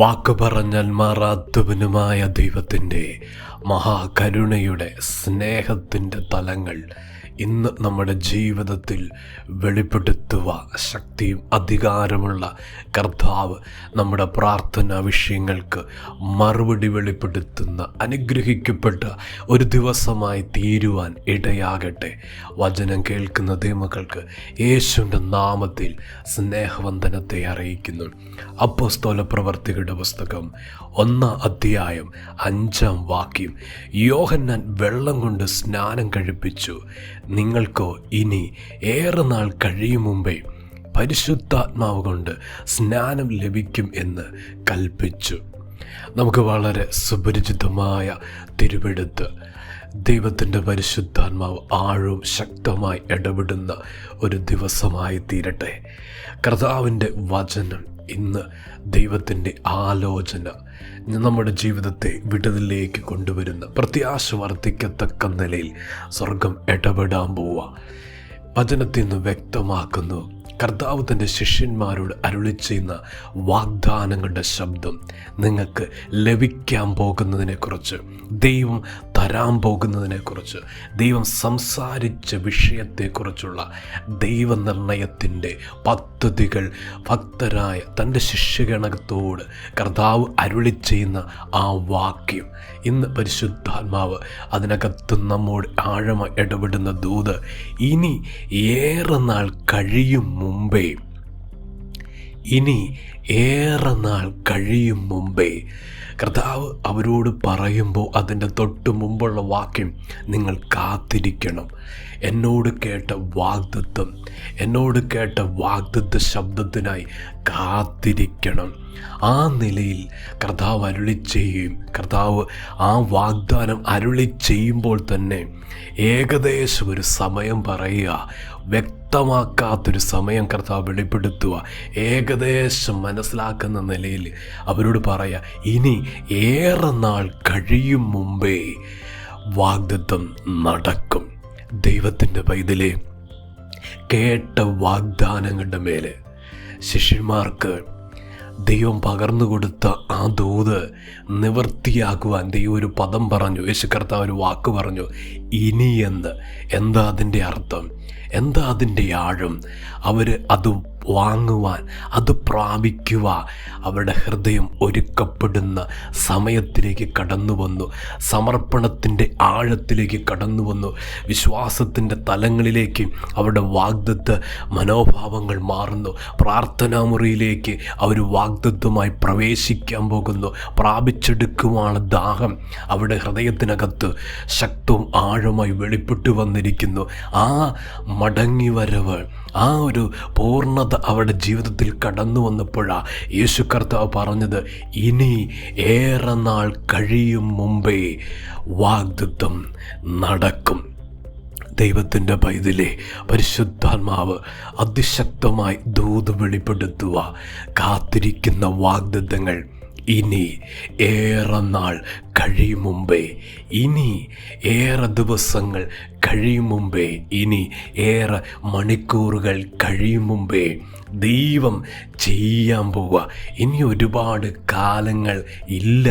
വാക്കു പറഞ്ഞാൽ മാറാത്തവനുമായ ദൈവത്തിൻ്റെ മഹാകരുണയുടെ സ്നേഹത്തിൻ്റെ തലങ്ങൾ ഇന്ന് നമ്മുടെ ജീവിതത്തിൽ വെളിപ്പെടുത്തുക ശക്തിയും അധികാരമുള്ള കർത്താവ് നമ്മുടെ പ്രാർത്ഥനാ വിഷയങ്ങൾക്ക് മറുപടി വെളിപ്പെടുത്തുന്ന അനുഗ്രഹിക്കപ്പെട്ട ഒരു ദിവസമായി തീരുവാൻ ഇടയാകട്ടെ. വചനം കേൾക്കുന്ന ദൈവമക്കൾക്ക് യേശുവിൻ്റെ നാമത്തിൽ സ്നേഹവന്ദനത്തെ അറിയിക്കുന്നു. അപ്പോസ്തല പ്രവർത്തികളുടെ പുസ്തകം 1-ാം അധ്യായം 5-ാം വാക്യം. യോഹന്നാൻ വെള്ളം കൊണ്ട് സ്നാനം കഴിപ്പിച്ചു, നിങ്ങൾക്കോ ഇനി ഏറെ നാൾ കഴിയും മുമ്പേ പരിശുദ്ധാത്മാവ് കൊണ്ട് സ്നാനം ലഭിക്കും എന്ന് കൽപ്പിച്ചു. നമുക്ക് വളരെ സുപരിചിതമായ തിരുവെടുത്ത് ദൈവത്തിൻ്റെ പരിശുദ്ധാത്മാവ് ആഴവും ശക്തമായി ഇടപെടുന്ന ഒരു ദിവസമായി തീരട്ടെ. കർത്താവിൻ്റെ വചനം ഇന്ന് ദൈവത്തിൻ്റെ ആലോചന നമ്മുടെ ജീവിതത്തെ വിടുതലിലേക്ക് കൊണ്ടുവരുന്ന പ്രത്യാശ വർദ്ധിക്കത്തക്ക നിലയിൽ സ്വർഗം ഇടപെടാൻ പോവുക. വചനത്തിൽ നിന്ന് വ്യക്തമാക്കുന്നു, കർത്താവ് തൻ്റെ ശിഷ്യന്മാരോട് അരുളി ചെയ്യുന്ന വാഗ്ദാനങ്ങളുടെ ശബ്ദം നിങ്ങൾക്ക് ലഭിക്കാൻ പോകുന്നതിനെക്കുറിച്ച്, ദൈവം തരാൻ പോകുന്നതിനെക്കുറിച്ച്, ദൈവം സംസാരിച്ച വിഷയത്തെക്കുറിച്ചുള്ള ദൈവനിർണയത്തിൻ്റെ പദ്ധതികൾ ഭക്തരായ തൻ്റെ ശിഷ്യഗണത്തോട് കർത്താവ് അരുളി ചെയ്യുന്ന ആ വാക്യം ഇന്ന് പരിശുദ്ധാത്മാവ് അതിനകത്ത് നമ്മോട് ആഴമായി ഇടപെടുന്ന ദൂത്, ഇനി ഏറെ നാൾ കഴിയും മുമ്പേ, ഇനി ഏറെ നാൾ കഴിയും മുമ്പേ കർത്താവ് അവരോട് പറയുമ്പോൾ അതിൻ്റെ തൊട്ട് മുമ്പുള്ള വാക്യം, നിങ്ങൾ കാത്തിരിക്കണം. എന്നോട് കേട്ട വാഗ്ദത്ത ശബ്ദത്തിനായി കാത്തിരിക്കണം. ആ നിലയിൽ കർത്താവ് അരുളി ചെയ്യും. കർത്താവ് ആ വാഗ്ദാനം അരുളി ചെയ്യുമ്പോൾ തന്നെ ഏകദേശം ഒരു സമയം പറയുക, വ്യക്തമാക്കാത്തൊരു സമയം കർത്താവ് വെളിപ്പെടുത്തുക, ഏകദേശം മനസ്സിലാക്കുന്ന നിലയിൽ അവരോട് പറയുക, ഇനി ഏറെ നാൾ കഴിയും മുമ്പേ വാഗ്ദത്തം നടക്കും. ദൈവത്തിൻ്റെ പൈതലേ, കേട്ട വാഗ്ദാനങ്ങളുടെ മേലെ ശിഷ്യന്മാർക്ക് ദൈവം പകർന്നു കൊടുത്ത ആ ദൂത് നിവൃത്തിയാക്കുവാൻ ദൈവം ഒരു പദം പറഞ്ഞു. യേശു കർത്താവ് ഒരു വാക്ക് പറഞ്ഞു, ഇനി എന്ന്. എന്താ അതിൻ്റെ അർത്ഥം? എന്താ അതിൻ്റെ ആഴം? അവർ അത് വാങ്ങുവാൻ, അത് പ്രാപിക്കുക അവരുടെ ഹൃദയം ഒരുക്കപ്പെടുന്ന സമയത്തിലേക്ക് കടന്നു വന്നു. സമർപ്പണത്തിൻ്റെ ആഴത്തിലേക്ക് കടന്നു വന്നു. വിശ്വാസത്തിൻ്റെ തലങ്ങളിലേക്ക് അവരുടെ വാഗ്ദത്ത മനോഭാവങ്ങൾ മാറുന്നു. പ്രാർത്ഥനാമുറിയിലേക്ക് അവർ വാഗ്ദത്തമായി പ്രവേശിക്കാൻ പോകുന്നു. പ്രാപിച്ചെടുക്കുവാനുള്ള ദാഹം അവരുടെ ഹൃദയത്തിനകത്ത് ശക്തവും ആഴമായി വെളിപ്പെട്ടു വന്നിരിക്കുന്നു. ആ മടങ്ങി വരവ്, ആ ഒരു പൂർണ്ണത അവരുടെ ജീവിതത്തിൽ കടന്നു വന്നപ്പോഴാണ് യേശു കർത്താവ് പറഞ്ഞത്, ഇനി ഏറെ നാൾ കഴിയും മുമ്പേ വാഗ്ദത്തം നടക്കും. ദൈവത്തിൻ്റെ പൈതലേ, പരിശുദ്ധാത്മാവ് അതിശക്തമായി ദൂത് വെളിപ്പെടുത്തുക. കാത്തിരിക്കുന്ന വാഗ്ദത്തങ്ങൾ ഇനി ഏറെ നാൾ കഴിയും മുമ്പേ, ഇനി ഏറെ ദിവസങ്ങൾ കഴിയും മുമ്പേ, ഇനി ഏറെ മണിക്കൂറുകൾ കഴിയും മുമ്പേ ദൈവം ചെയ്യാൻ പോവുക. ഇനി ഒരുപാട് കാലങ്ങൾ ഇല്ല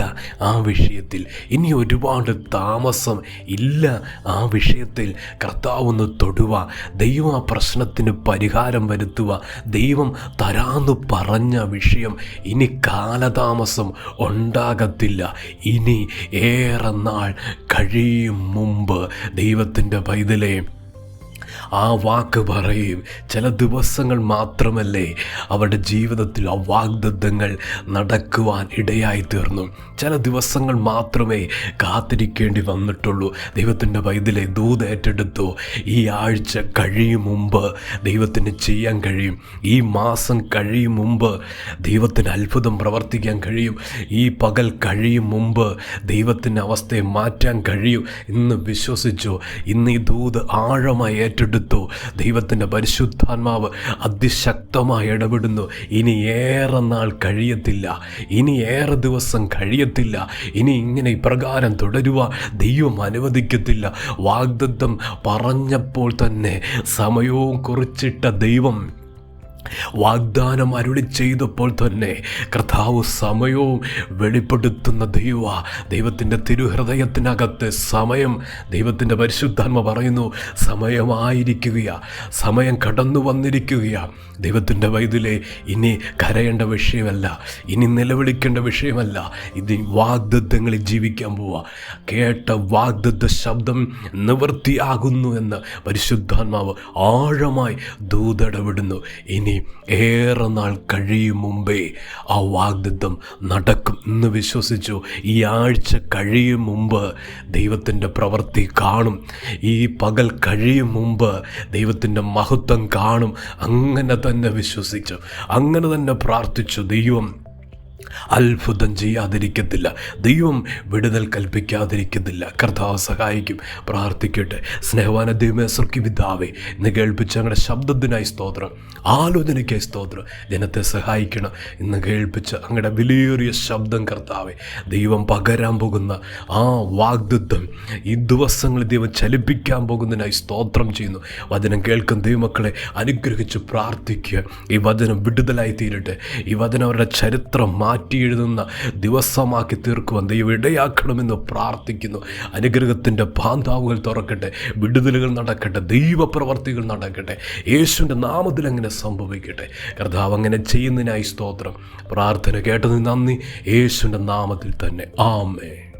ആ വിഷയത്തിൽ, ഇനി ഒരുപാട് താമസം ഇല്ല ആ വിഷയത്തിൽ. കർത്താവ് ഒന്ന് തൊടുക, ദൈവം ആ പ്രശ്നത്തിന് പരിഹാരം വരുത്തുക. ദൈവം തരാന്ന് പറഞ്ഞ വിഷയം ഇനി കാലതാമസം ഉണ്ടാകത്തില്ല. ഇനി ഏറെ നാൾ കഴിയും മുമ്പ്. ദൈവത്തിൻ്റെ പൈതലേ, ആ വാക്ക് പറയും. ചില ദിവസങ്ങൾ മാത്രമല്ലേ അവരുടെ ജീവിതത്തിൽ ആ വാഗ്ദത്തങ്ങൾ നടക്കുവാൻ ഇടയായി തീർന്നു. ചില ദിവസങ്ങൾ മാത്രമേ കാത്തിരിക്കേണ്ടി വന്നിട്ടുള്ളൂ. ദൈവത്തിൻ്റെ പൈതലെ, ദൂത് ഏറ്റെടുത്തു. ഈ ആഴ്ച കഴിയും മുമ്പ് ദൈവത്തിന് ചെയ്യാൻ കഴിയും. ഈ മാസം കഴിയും മുമ്പ് ദൈവത്തിന് അത്ഭുതം പ്രവർത്തിക്കാൻ കഴിയും. ഈ പകൽ കഴിയും മുമ്പ് ദൈവത്തിൻ്റെ അവസ്ഥയെ മാറ്റാൻ കഴിയും. ഇന്ന് വിശ്വസിച്ചു. ഇന്ന് ഈ ദൂത് ആഴമായി ഏറ്റെടുത്തു. ദൈവത്തിൻ്റെ പരിശുദ്ധാത്മാവ് അതിശക്തമായി ഇടപെടുന്നു. ഇനി ഏറെ നാൾ കഴിയത്തില്ല, ഇനി ഏറെ ദിവസം കഴിയത്തില്ല, ഇനി ഇങ്ങനെ ഇപ്രകാരം തുടരുക ദൈവം അനുവദിക്കത്തില്ല. വാഗ്ദത്തം പറഞ്ഞപ്പോൾ തന്നെ സമയവും കുറിച്ചിട്ട ദൈവം വാഗ്ദാനം അരുളി ചെയ്തപ്പോൾ തന്നെ കർത്താവ് സമയവും വെളിപ്പെടുത്തുന്ന ദൈവത്തിൻ്റെ തിരുഹൃദയത്തിനകത്ത് സമയം, ദൈവത്തിൻ്റെ പരിശുദ്ധാത്മ പറയുന്നു, സമയമായിരിക്കുകയാണ്, സമയം കടന്നു വന്നിരിക്കുകയാണ്. ദൈവത്തിൻ്റെ വൈദ്യുലേ, ഇനി കരയേണ്ട വിഷയമല്ല, ഇനി നിലവിളിക്കേണ്ട വിഷയമല്ല, ഇത് വാഗ്ദത്തങ്ങളിൽ ജീവിക്കാൻ പോവുക. കേട്ട വാഗ്ദത്ത ശബ്ദം നിവൃത്തിയാകുന്നു എന്ന് പരിശുദ്ധാത്മാവ് ആഴമായി ദൂതടവിടുന്നു. ഇനി ഏറെ നാൾ കഴിയും മുമ്പേ ആ വാഗ്ദത്തം നടക്കും എന്ന് വിശ്വസിച്ചു. ഈ ആഴ്ച കഴിയും മുമ്പ് ദൈവത്തിൻ്റെ പ്രവൃത്തി കാണും. ഈ പകൽ കഴിയും മുമ്പ് ദൈവത്തിൻ്റെ മഹത്വം കാണും. അങ്ങനെ തന്നെ വിശ്വസിച്ചു, അങ്ങനെ തന്നെ പ്രാർത്ഥിച്ചു. ദൈവം അത്ഭുതം ചെയ്യാതിരിക്കത്തില്ല, ദൈവം വിടുതൽ കൽപ്പിക്കാതിരിക്കത്തില്ല. കർത്താവ് സഹായിക്കും. പ്രാർത്ഥിക്കട്ടെ. സ്നേഹവാന ദൈവമേ, സ്വർഗ്ഗപിതാവേ, ഇന്ന് കേൾപ്പിച്ച ഞങ്ങളുടെ ശബ്ദത്തിനായി സ്തോത്രം, ആലോചനയ്ക്കായി സ്തോത്രം. ജനത്തെ സഹായിക്കണം. ഇന്ന് കേൾപ്പിച്ച അങ്ങയുടെ വിലയേറിയ ശബ്ദം കർത്താവേ, ദൈവം പകരാൻ പോകുന്ന ആ വാഗ്ദത്തം ഈ ദിവസങ്ങളിൽ ദൈവം ചലിപ്പിക്കാൻ പോകുന്നതിനായി സ്തോത്രം ചെയ്യുന്നു. വചനം കേൾക്കുന്ന ദൈവമക്കളെ അനുഗ്രഹിച്ച് പ്രാർത്ഥിക്കുക. ഈ വചനം വിടുതലായി തീരട്ടെ. ഈ വചനം അവരുടെ ചരിത്രം മാറ്റി എഴുതുന്ന ദിവസമാക്കി തീർക്കുവാൻ ദൈവം ഇടയാക്കണമെന്ന് പ്രാർത്ഥിക്കുന്നു. അനുഗ്രഹത്തിൻ്റെ പാന്താവുകൾ തുറക്കട്ടെ, വിടുതലുകൾ നടക്കട്ടെ, ദൈവപ്രവർത്തികൾ നടക്കട്ടെ. യേശുവിൻ്റെ നാമത്തിൽ അങ്ങനെ സംഭവിക്കട്ടെ. കർത്താവ് അങ്ങനെ ചെയ്യുന്നതിനായി സ്തോത്രം. പ്രാർത്ഥന കേട്ടതിന് നന്ദി. യേശുവിൻ്റെ നാമത്തിൽ തന്നെ. ആമേൻ.